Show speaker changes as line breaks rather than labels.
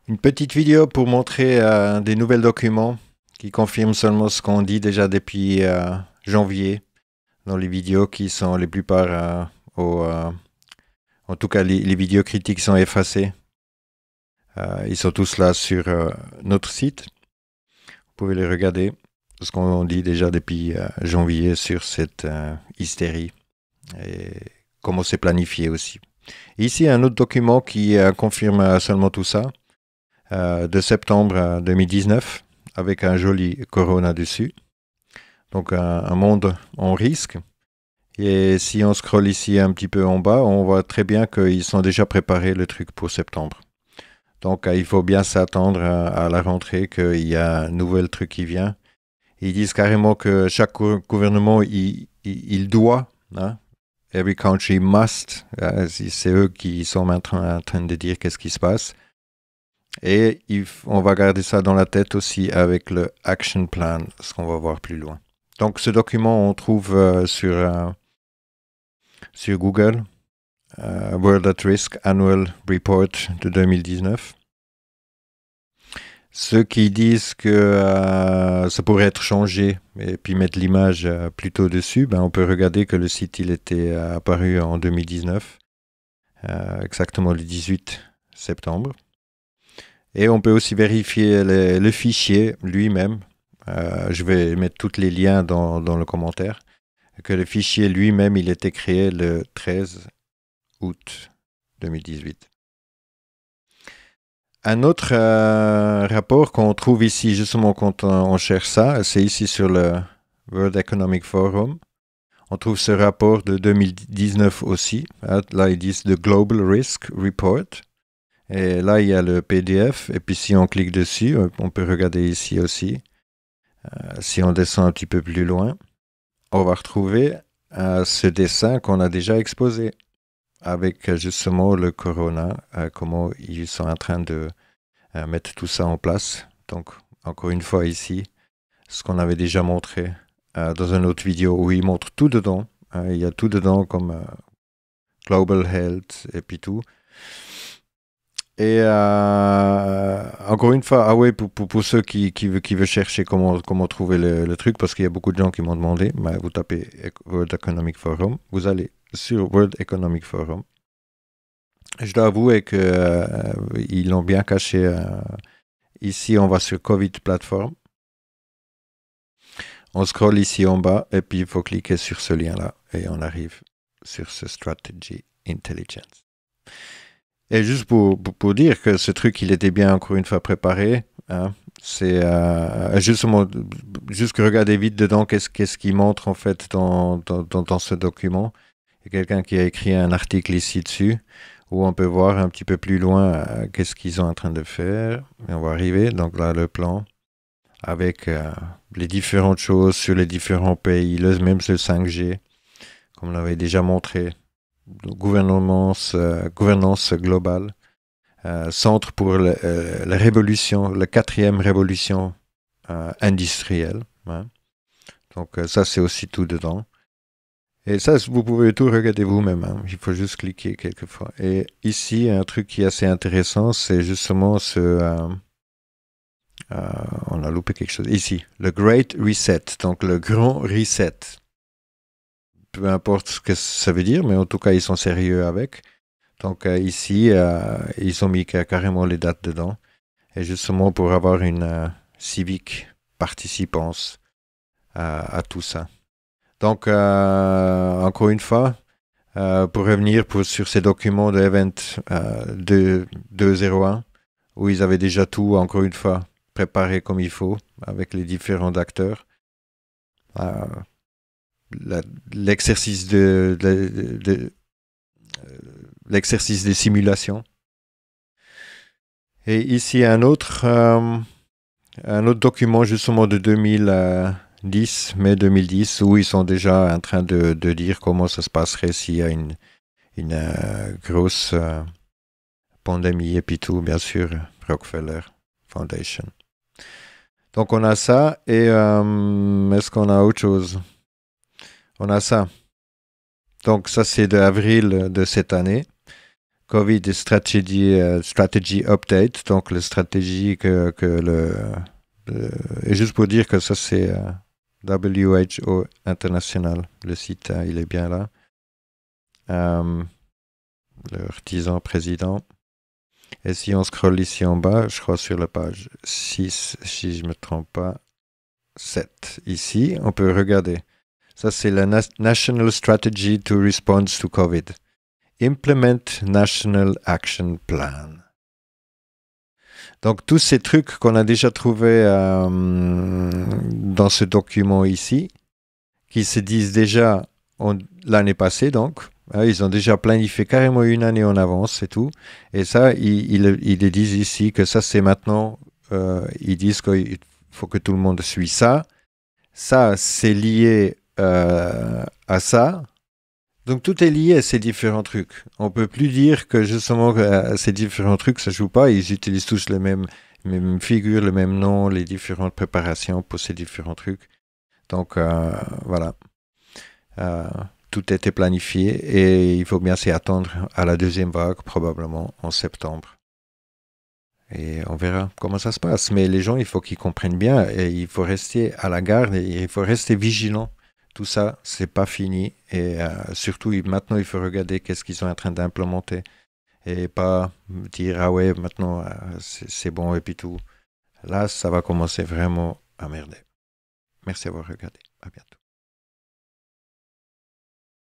Une petite vidéo pour montrer des nouvelles documents qui confirment seulement ce qu'on dit déjà depuis janvier dans les vidéos qui sont les plupart, en tout cas les vidéos critiques sont effacées. Ils sont tous là sur notre site. Vous pouvez les regarder. Ce qu'on dit déjà depuis janvier sur cette hystérie et comment c'est planifié aussi. Ici, un autre document qui confirme seulement tout ça. De septembre 2019 avec un joli Corona dessus. Donc un monde en risque. Et si on scrolle ici un petit peu en bas, on voit très bien qu'ils sont déjà préparés le truc pour septembre. Donc il faut bien s'attendre à la rentrée qu'il y a un nouvel truc qui vient. Ils disent carrément que chaque gouvernement, il doit, hein, every country must, c'est eux qui sont en train de dire qu'est-ce qui se passe. Et on va garder ça dans la tête aussi avec le action plan, ce qu'on va voir plus loin. Donc ce document, on trouve sur Google, World at Risk Annual Report de 2019. Ceux qui disent que ça pourrait être changé et puis mettre l'image plutôt dessus, ben on peut regarder que le site il était apparu en 2019, exactement le 18 septembre. Et on peut aussi vérifier le fichier lui-même. Je vais mettre tous les liens dans le commentaire. Que le fichier lui-même, il était créé le 13 août 2018. Un autre rapport qu'on trouve ici, justement, quand on cherche ça, c'est ici sur le World Economic Forum. On trouve ce rapport de 2019 aussi. Là, ils disent The Global Risk Report. Et là, il y a le PDF. Et puis, si on clique dessus, on peut regarder ici aussi. Si on descend un petit peu plus loin, on va retrouver ce dessin qu'on a déjà exposé avec justement le Corona, comment ils sont en train de mettre tout ça en place. Donc, encore une fois ici, ce qu'on avait déjà montré dans une autre vidéo où ils montrent tout dedans. Il y a tout dedans comme Global Health et puis tout. Et encore une fois, pour ceux qui veulent chercher comment trouver le truc, parce qu'il y a beaucoup de gens qui m'ont demandé, vous tapez World Economic Forum, vous allez sur World Economic Forum. Je dois avouer qu'ils l'ont bien caché. Ici, on va sur Covid Platform. On scrolle ici en bas, et puis il faut cliquer sur ce lien-là, et on arrive sur ce Strategy Intelligence. Et juste pour dire que ce truc, il était bien encore une fois préparé. Hein, c'est justement, juste regarder vite dedans qu'est-ce qu'il montre en fait dans ce document. Il y a quelqu'un qui a écrit un article ici dessus où on peut voir un petit peu plus loin qu'est-ce qu'ils sont en train de faire. Et on va arriver, donc là le plan avec les différentes choses sur les différents pays, même le 5G, comme on l'avait déjà montré. Gouvernance globale, centre pour la révolution, la quatrième révolution industrielle. Hein. Donc ça, c'est aussi tout dedans. Et ça, vous pouvez tout regarder vous-même. Hein. Il faut juste cliquer quelquefois. Et ici, un truc qui est assez intéressant, c'est justement on a loupé quelque chose. Ici, le Great Reset, donc le grand reset. Peu importe ce que ça veut dire, mais en tout cas, ils sont sérieux avec. Donc ici, ils ont mis carrément les dates dedans. Et justement pour avoir une civique participance à tout ça. Donc, encore une fois, pour revenir sur ces documents de Event 201, où ils avaient déjà tout, encore une fois, préparé comme il faut, avec les différents acteurs. L'exercice l'exercice des simulations. Et ici un autre document justement de 2010, mai 2010, où ils sont déjà en train de dire comment ça se passerait s'il y a une grosse pandémie et puis tout, bien sûr, Rockefeller Foundation. Donc on a ça et est-ce qu'on a autre chose? On a ça. Donc ça c'est de avril de cette année. COVID Strategy Update, donc la stratégie et juste pour dire que ça c'est WHO International, le site, il est bien là. Leur disant président. Et si on scrolle ici en bas, je crois sur la page 6, si je ne me trompe pas, 7, ici, on peut regarder. Ça, c'est la National Strategy to Response to COVID. Implement National Action Plan. Donc, tous ces trucs qu'on a déjà trouvés dans ce document ici, qui se disent déjà l'année passée, donc, ils ont déjà planifié carrément une année en avance et tout. Et ça, ils disent ici que ça, c'est maintenant, ils disent qu'il faut que tout le monde suit ça. Ça, c'est lié à ça. Donc tout est lié à ces différents trucs. On peut plus dire que justement ces différents trucs, ça joue pas. Ils utilisent tous les mêmes figures, le même nom, les différentes préparations pour ces différents trucs. Donc voilà. Tout était planifié et il faut bien s'y attendre à la deuxième vague, probablement en septembre. Et on verra comment ça se passe. Mais les gens, il faut qu'ils comprennent bien et il faut rester à la garde et il faut rester vigilant. Tout ça, c'est pas fini. Et surtout, maintenant, il faut regarder qu'est-ce qu'ils sont en train d'implémenter et pas dire, ah ouais, maintenant, c'est bon et puis tout. Là, ça va commencer vraiment à merder. Merci d'avoir regardé. À bientôt.